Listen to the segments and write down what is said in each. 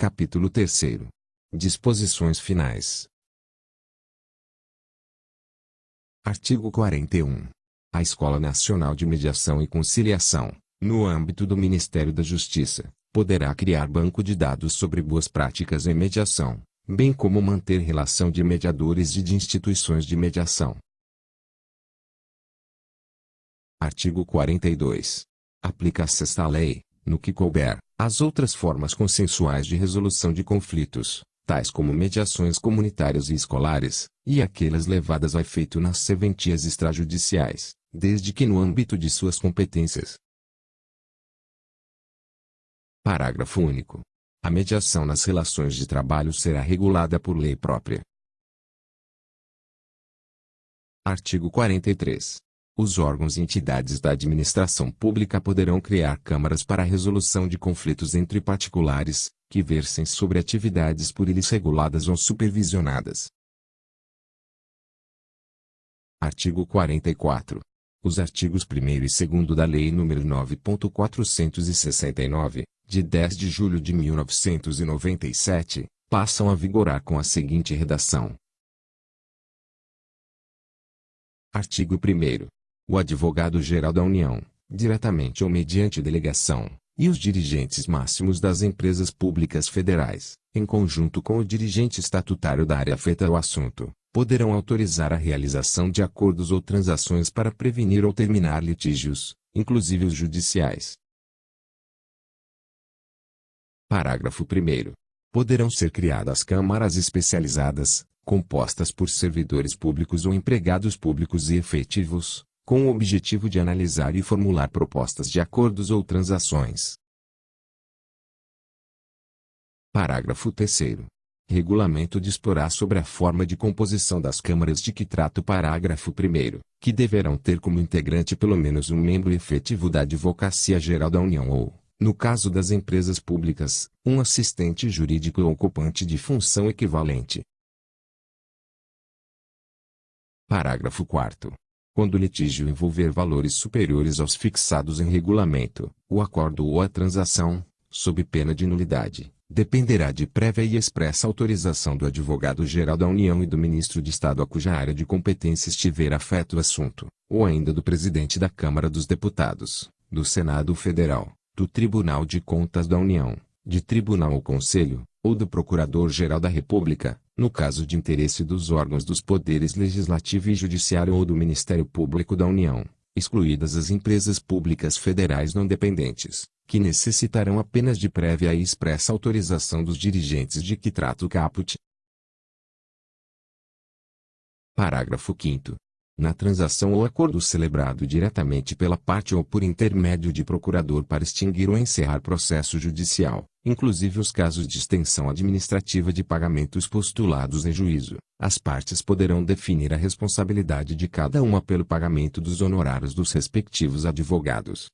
Capítulo 3º. Disposições finais. Artigo 41. A Escola Nacional de Mediação e Conciliação, no âmbito do Ministério da Justiça, poderá criar banco de dados sobre boas práticas em mediação, bem como manter relação de mediadores e de instituições de mediação. Artigo 42. Aplica-se esta lei, no que couber, às outras formas consensuais de resolução de conflitos, tais como mediações comunitárias e escolares, e aquelas levadas a efeito nas serventias extrajudiciais, desde que no âmbito de suas competências. Parágrafo único. A mediação nas relações de trabalho será regulada por lei própria. Artigo 43. Os órgãos e entidades da administração pública poderão criar câmaras para a resolução de conflitos entre particulares, que versem sobre atividades por eles reguladas ou supervisionadas. Artigo 44. Os artigos 1º e 2º da Lei nº 9.469, de 10 de julho de 1997, passam a vigorar com a seguinte redação. Artigo 1º. O advogado-geral da União, diretamente ou mediante delegação, e os dirigentes máximos das empresas públicas federais, em conjunto com o dirigente estatutário da área afeta ao assunto, poderão autorizar a realização de acordos ou transações para prevenir ou terminar litígios, inclusive os judiciais. Parágrafo 1º. Poderão ser criadas câmaras especializadas, compostas por servidores públicos ou empregados públicos e efetivos, com o objetivo de analisar e formular propostas de acordos ou transações. Parágrafo 3º. Regulamento disporá sobre a forma de composição das câmaras de que trata o parágrafo 1º, que deverão ter como integrante pelo menos um membro efetivo da Advocacia Geral da União ou, no caso das empresas públicas, um assistente jurídico ou ocupante de função equivalente. Parágrafo 4º. Quando o litígio envolver valores superiores aos fixados em regulamento, o acordo ou a transação, sob pena de nulidade, dependerá de prévia e expressa autorização do advogado-geral da União e do ministro de Estado a cuja área de competência estiver afeto o assunto, ou ainda do presidente da Câmara dos Deputados, do Senado Federal, do Tribunal de Contas da União, de tribunal ou conselho, ou do Procurador-Geral da República, no caso de interesse dos órgãos dos poderes legislativo e judiciário ou do Ministério Público da União, excluídas as empresas públicas federais não dependentes, que necessitarão apenas de prévia e expressa autorização dos dirigentes de que trata o caput. Parágrafo 5º. Na transação ou acordo celebrado diretamente pela parte ou por intermédio de procurador para extinguir ou encerrar processo judicial, inclusive os casos de extensão administrativa de pagamentos postulados em juízo, as partes poderão definir a responsabilidade de cada uma pelo pagamento dos honorários dos respectivos advogados.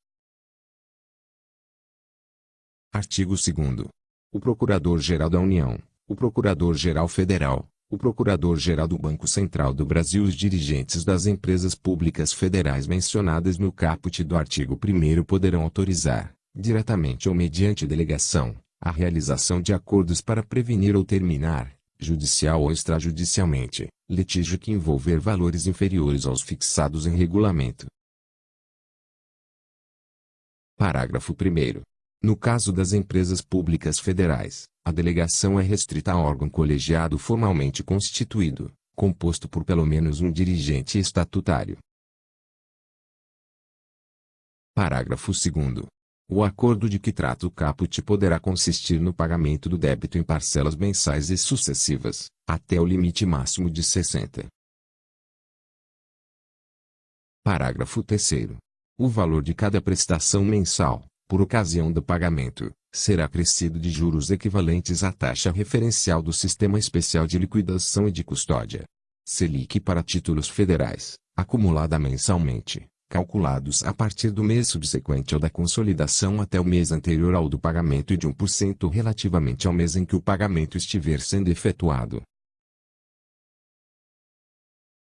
Artigo 2º. O Procurador-Geral da União, o Procurador-Geral Federal, o Procurador-Geral do Banco Central do Brasil e os dirigentes das empresas públicas federais mencionadas no caput do artigo 1º poderão autorizar, diretamente ou mediante delegação, a realização de acordos para prevenir ou terminar, judicial ou extrajudicialmente, litígio que envolver valores inferiores aos fixados em regulamento. Parágrafo 1º. No caso das empresas públicas federais, a delegação é restrita a órgão colegiado formalmente constituído, composto por pelo menos um dirigente estatutário. Parágrafo 2º. O acordo de que trata o caput poderá consistir no pagamento do débito em parcelas mensais e sucessivas, até o limite máximo de 60. Parágrafo 3º. O valor de cada prestação mensal, por ocasião do pagamento, será acrescido de juros equivalentes à taxa referencial do Sistema Especial de Liquidação e de Custódia, Selic para títulos federais, acumulada mensalmente, calculados a partir do mês subsequente ao da consolidação até o mês anterior ao do pagamento e de 1% relativamente ao mês em que o pagamento estiver sendo efetuado.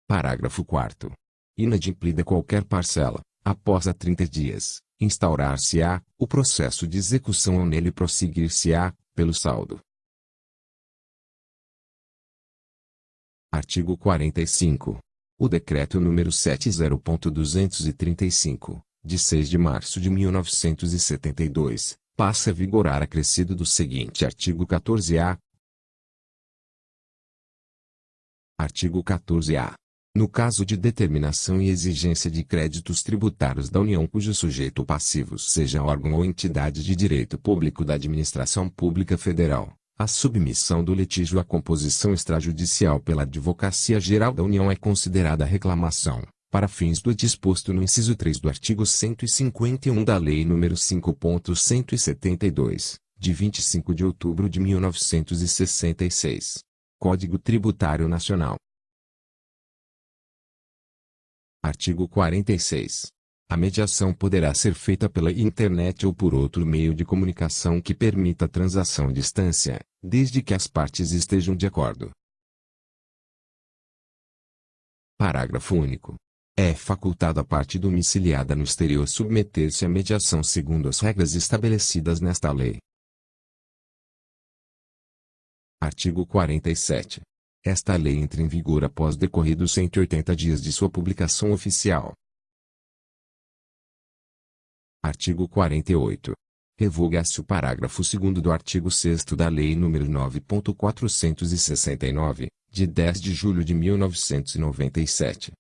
Parágrafo 4º. Inadimplida qualquer parcela, após a 30 dias, instaurar-se-á o processo de execução ou nele prosseguir-se-á, pelo saldo, Artigo 45. O Decreto número 70.235, de 6 de março de 1972, passa a vigorar acrescido do seguinte artigo 14-A. Artigo 14-A. No caso de determinação e exigência de créditos tributários da União cujo sujeito passivo seja órgão ou entidade de direito público da Administração Pública Federal, a submissão do litígio à composição extrajudicial pela Advocacia Geral da União é considerada reclamação, para fins do disposto no inciso 3 do artigo 151 da Lei nº 5.172, de 25 de outubro de 1966. Código Tributário Nacional. Artigo 46. A mediação poderá ser feita pela internet ou por outro meio de comunicação que permita a transação à distância, desde que as partes estejam de acordo. Parágrafo único. É facultado à parte domiciliada no exterior submeter-se à mediação segundo as regras estabelecidas nesta lei. Artigo 47. Esta lei entra em vigor após decorridos 180 dias de sua publicação oficial. Artigo 48. Revoga-se o parágrafo 2º do artigo 6º da Lei nº 9.469, de 10 de julho de 1997.